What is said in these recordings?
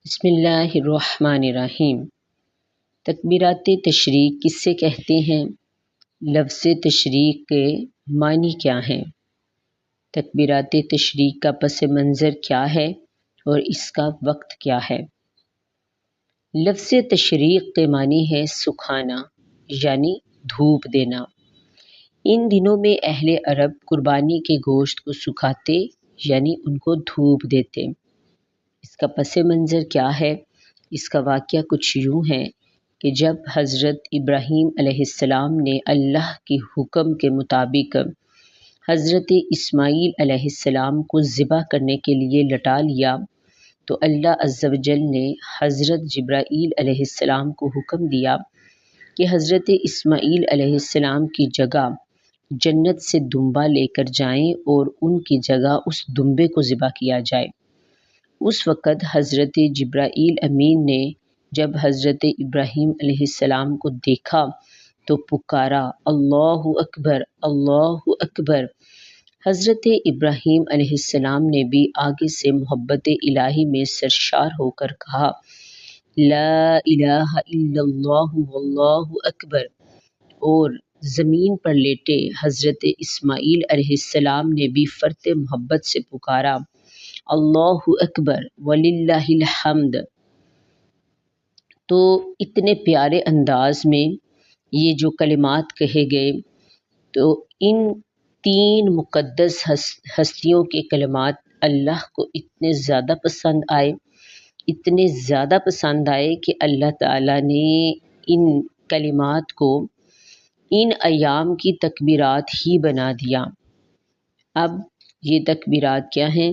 بسم اللہ الرحمن الرحیم۔ تکبیرات تشریق کس سے کہتے ہیں؟ لفظ تشریق کے معنی کیا ہیں؟ تکبیرات تشریق کا پس منظر کیا ہے اور اس کا وقت کیا ہے؟ لفظ تشریق کے معنی ہے سکھانا یعنی دھوپ دینا۔ ان دنوں میں اہل عرب قربانی کے گوشت کو سکھاتے یعنی ان کو دھوپ دیتے۔ اس کا پس منظر کیا ہے؟ اس کا واقعہ کچھ یوں ہے کہ جب حضرت ابراہیم علیہ السلام نے اللہ کے حکم کے مطابق حضرت اسماعیل علیہ السلام کو ذبح کرنے کے لیے لٹا لیا تو اللہ عز و جل نے حضرت جبرائیل علیہ السلام کو حکم دیا کہ حضرت اسماعیل علیہ السلام کی جگہ جنت سے دمبا لے کر جائیں اور ان کی جگہ اس دمبے کو ذبح کیا جائے۔ اس وقت حضرت جبرائیل امین نے جب حضرت ابراہیم علیہ السلام کو دیکھا تو پکارا اللہ اکبر اللہ اکبر۔ حضرت ابراہیم علیہ السلام نے بھی آگے سے محبت الہی میں سرشار ہو کر کہا لا الہ الا اللہ واللہ اکبر، اور زمین پر لیٹے حضرت اسماعیل علیہ السلام نے بھی فرط محبت سے پکارا اللہ اکبر وللہ الحمد۔ تو اتنے پیارے انداز میں یہ جو کلمات کہے گئے تو ان تین مقدس ہستیوں کے کلمات اللہ کو اتنے زیادہ پسند آئے، اتنے زیادہ پسند آئے کہ اللہ تعالیٰ نے ان کلمات کو ان ایام کی تکبیرات ہی بنا دیا۔ اب یہ تکبیرات کیا ہیں؟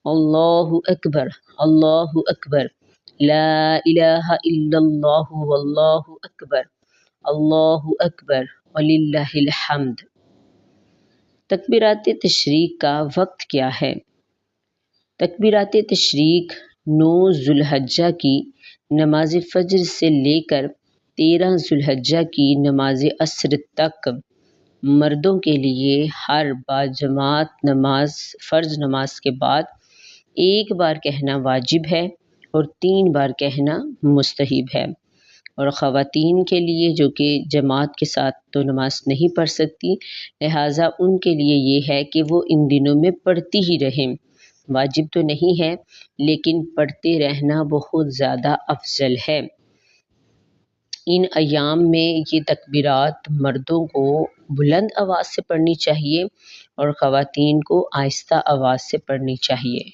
اللہ اکبر اللہ اکبر، لا الہ الا اللہ واللہ اکبر، اللہ اکبر وللہ الحمد۔ تکبیرات تشریق کا وقت کیا ہے؟ تکبیرات تشریق 9 ذو الحجہ کی نماز فجر سے لے کر 13 ذو الحجہ کی نماز عصر تک مردوں کے لیے ہر باجماعت نماز فرض نماز کے بعد ایک بار کہنا واجب ہے اور 3 بار کہنا مستحب ہے، اور خواتین کے لیے جو کہ جماعت کے ساتھ تو نماز نہیں پڑھ سکتی لہٰذا ان کے لیے یہ ہے کہ وہ ان دنوں میں پڑھتی ہی رہیں۔ واجب تو نہیں ہے لیکن پڑھتے رہنا بہت زیادہ افضل ہے۔ ان ایام میں یہ تکبیرات مردوں کو بلند آواز سے پڑھنی چاہیے اور خواتین کو آہستہ آواز سے پڑھنی چاہیے۔